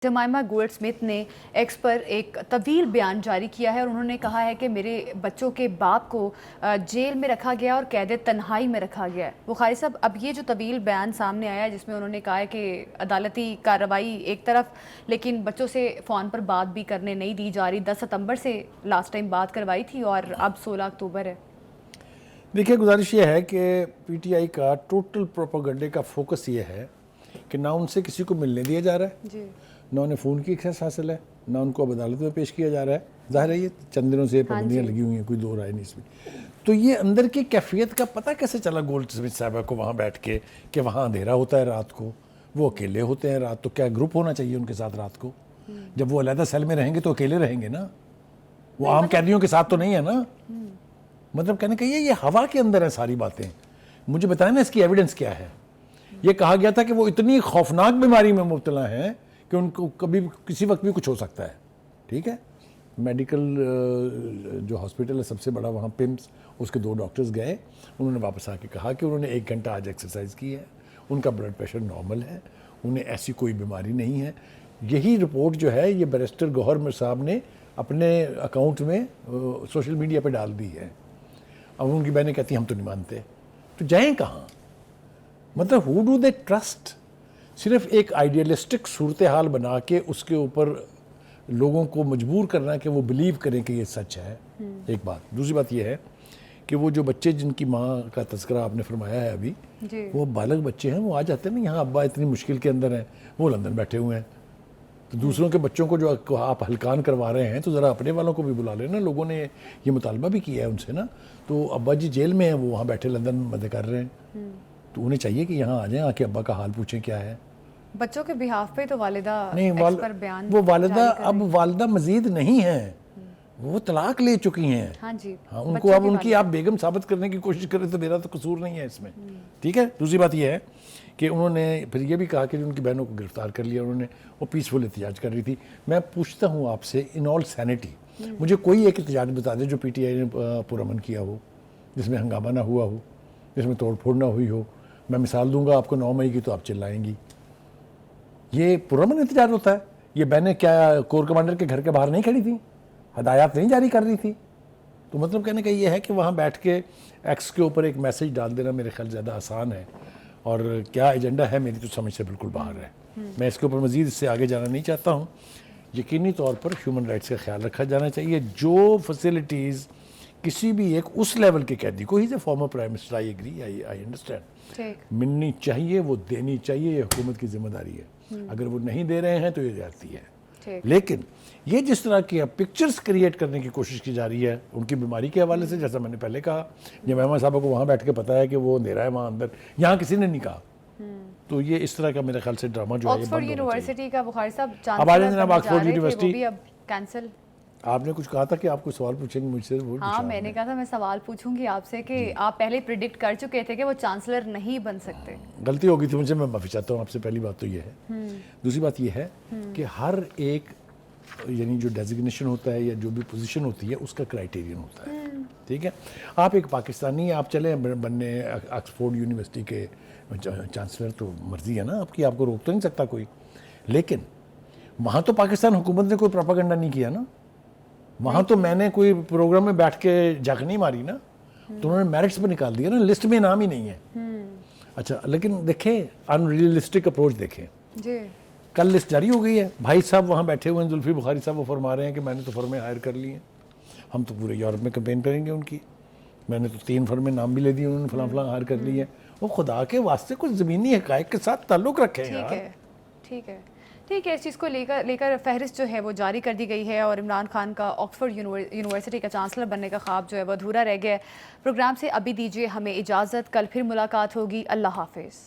Jemima gold Smith نے x پر ایک طویل بیان جاری کیا ہے اور انہوں نے کہا ہے کہ میرے بچوں کے باپ کو جیل میں رکھا گیا اور قید تنہائی میں رکھا گیا ہے۔ بخاری صاحب، اب یہ جو طویل بیان سامنے آیا ہے جس میں انہوں نے کہا ہے کہ عدالتی کارروائی ایک طرف لیکن بچوں سے فون پر بات بھی کرنے نہیں دی جا رہی، 10 ستمبر سے لاسٹ ٹائم بات کروائی تھی اور اب 16 اکتوبر ہے۔ دیکھیے، گزارش یہ ہے کہ پی ٹی آئی کا ٹوٹل پروپیگنڈے کا فوکس یہ ہے کہ نہ ان سے کسی کو ملنے دیا جا رہا ہے، جی، نہ انہیں فون کی ایکسیس حاصل ہے، نہ ان کو اب عدالت میں پیش کیا جا رہا ہے۔ ظاہر ہے یہ چند دنوں سے پابندیاں لگی ہوئی ہیں، کوئی دو رائے نہیں اس میں۔ تو یہ اندر کی کیفیت کا پتہ کیسے چلا گولڈ سمتھ صاحبہ کو وہاں بیٹھ کے کہ وہاں اندھیرا ہوتا ہے رات کو، وہ اکیلے ہوتے ہیں رات، تو کیا گروپ ہونا چاہیے ان کے ساتھ رات کو؟ جب وہ علیحدہ سیل میں رہیں گے تو اکیلے رہیں گے نا، وہ عام قیدیوں کے ساتھ تو نہیں ہے نا۔ مطلب کہنے کہ یہ ہوا کے اندر ہے ساری باتیں۔ مجھے بتائیں نا اس کی ایویڈنس کیا ہے؟ یہ کہا گیا تھا کہ وہ اتنی خوفناک بیماری میں مبتلا ہیں کہ ان کو کبھی کسی وقت بھی کچھ ہو سکتا ہے، ٹھیک ہے؟ میڈیکل جو ہاسپٹل ہے سب سے بڑا وہاں پمس، اس کے 2 ڈاکٹرز گئے، انہوں نے واپس آ کے کہا کہ انہوں نے 1 گھنٹہ آج ایکسرسائز کی ہے، ان کا بلڈ پریشر نارمل ہے، انہیں ایسی کوئی بیماری نہیں ہے۔ یہی رپورٹ جو ہے یہ بیرسٹر گوہر میر صاحب نے اپنے اکاؤنٹ میں سوشل میڈیا پہ ڈال دی ہے۔ اب ان کی بہنیں کہتی ہیں ہم تو نہیں مانتے، تو جائیں کہاں؟ مطلب who do they trust؟ صرف ایک آئیڈیلسٹک صورتحال بنا کے اس کے اوپر لوگوں کو مجبور کرنا کہ وہ بلیو کریں کہ یہ سچ ہے، ایک بات۔ دوسری بات یہ ہے کہ وہ جو بچے جن کی ماں کا تذکرہ آپ نے فرمایا ہے ابھی، وہ بالغ بچے ہیں، وہ آ جاتے ہیں نا یہاں، ابا اتنی مشکل کے اندر ہیں، وہ لندن بیٹھے ہوئے ہیں، تو دوسروں کے بچوں کو جو آپ ہلکان کروا رہے ہیں تو ذرا اپنے والوں کو بھی بلا لینا۔ لوگوں نے یہ مطالبہ بھی کیا ہے ان سے نا، تو ابا جی جیل میں ہیں، وہ وہاں بیٹھے لندن میں مدد کر رہے ہیں، تو انہیں چاہیے کہ یہاں آ جائیں، آ کے ابا کا حال پوچھیں کیا ہے۔ بچوں کے بہاف پہ تو والدہ نہیں، ایکس پر بیان وہ والدہ اب والدہ مزید نہیں ہیں، وہ طلاق لے چکی ہیں۔ ہاں جی، ہاں، ان کو اب ان کی آپ بیگم ثابت کرنے کی کوشش کریں تو میرا تو قصور نہیں ہے اس میں، ٹھیک ہے؟ دوسری بات یہ ہے کہ انہوں نے پھر یہ بھی کہا کہ ان کی بہنوں کو گرفتار کر لیا انہوں نے، وہ پیسفل احتجاج کر رہی تھی۔ میں پوچھتا ہوں آپ سے ان آل سینٹی، مجھے کوئی ایک احتجاج بتا دیں جو پی ٹی آئی نے پرامن کیا ہو، جس میں ہنگامہ نہ ہوا ہو، جس میں توڑ پھوڑ نہ ہوئی ہو۔ میں مثال دوں گا آپ کو 9 مئی کی تو آپ چلائیں گی۔ یہ پرامن احتجاج ہوتا ہے؟ یہ بہنیں کیا کور کمانڈر کے گھر کے باہر نہیں کھڑی تھیں؟ ہدایات نہیں جاری کر رہی تھی؟ تو مطلب کہنے کا یہ ہے کہ وہاں بیٹھ کے ایکس کے اوپر ایک میسیج ڈال دینا میرے خیال زیادہ آسان ہے، اور کیا ایجنڈا ہے میری تو سمجھ سے بالکل باہر ہے۔ میں اس کے اوپر مزید اس سے آگے جانا نہیں چاہتا ہوں۔ یقینی طور پر ہیومن رائٹس کا خیال رکھا جانا چاہیے۔ جو فیسلٹیز کسی بھی ایک اس لیول کے قیدی کو، he is a former prime minister, I agree, I understand, ملنی چاہیے، وہ دینی چاہیے، یہ حکومت کی ذمہ داری ہے۔ اگر وہ نہیں دے رہے ہیں تو یہ زیادتی ہے۔ لیکن یہ جس طرح کی پکچرز کریٹ کرنے کی کوشش کی جا رہی ہے ان کی بیماری کے حوالے سے، جیسا میں نے پہلے کہا، جمائمہ صاحبہ کو وہاں بیٹھ کے پتہ ہے کہ وہ اندھیرا ہے وہاں اندر، یہاں کسی نے نہیں کہا، تو یہ اس طرح کا میرے خیال سے ڈرامہ جو ہے آکسفورڈ یونیورسٹی کا بخاری صاحب اب آ جائیں جناب، آکسفورڈ وہ یونیورسٹی، بھی اب کینسل۔ آپ نے کچھ کہا تھا کہ آپ کوئی سوال پوچھیں گے مجھ سے؟ ہاں، میں نے کہا تھا میں سوال پوچھوں گی آپ سے کہ آپ پہلے پریڈکٹ کر چکے تھے کہ وہ چانسلر نہیں بن سکتے۔ غلطی ہو گئی تھی مجھ سے، میں معافی چاہتا ہوں آپ سے، پہلی بات تو یہ ہے۔ دوسری بات یہ ہے کہ ہر ایک یعنی جو ڈیزگنیشن ہوتا ہے یا جو بھی پوزیشن ہوتی ہے اس کا کرائیٹیرین ہوتا ہے، ٹھیک ہے؟ آپ ایک پاکستانی، آپ چلیں بننے آکسفورڈ یونیورسٹی کے چانسلر، تو مرضی ہے نا آپ کی، آپ کو روک تو نہیں سکتا کوئی، لیکن وہاں تو پاکستان حکومت نے کوئی پروپیگنڈا نہیں کیا نا، وہاں تو میں نے کوئی پروگرام میں بیٹھ کے جھک نہیں ماری نا، تو انہوں نے میرٹس پہ نکال دیا نا، لسٹ میں نام ہی نہیں ہے۔ اچھا، لیکن دیکھیں ان ریئلسٹک اپروچ دیکھیں، کل لسٹ جاری ہو گئی ہے، بھائی صاحب وہاں بیٹھے ہوئے ہیں، زلفی بخاری صاحب، وہ فرما رہے ہیں کہ میں نے تو فرمیں ہائر کر لی ہیں، ہم تو پورے یورپ میں کمپین کریں گے ان کی، میں نے تو 3 فرمیں نام بھی لے دی، انہوں نے فلاں فلاں ہائر کر لی ہے۔ وہ خدا کے واسطے کچھ زمینی حقائق کے ساتھ تعلق رکھیں یار۔ ٹھیک ہے، اس چیز کو لے کر فہرست جو ہے وہ جاری کر دی گئی ہے، اور عمران خان کا آکسفورڈ یونیورسٹی کا چانسلر بننے کا خواب جو ہے وہ ادھورا رہ گیا ہے۔ پروگرام سے ابھی دیجیے ہمیں اجازت، کل پھر ملاقات ہوگی، اللہ حافظ۔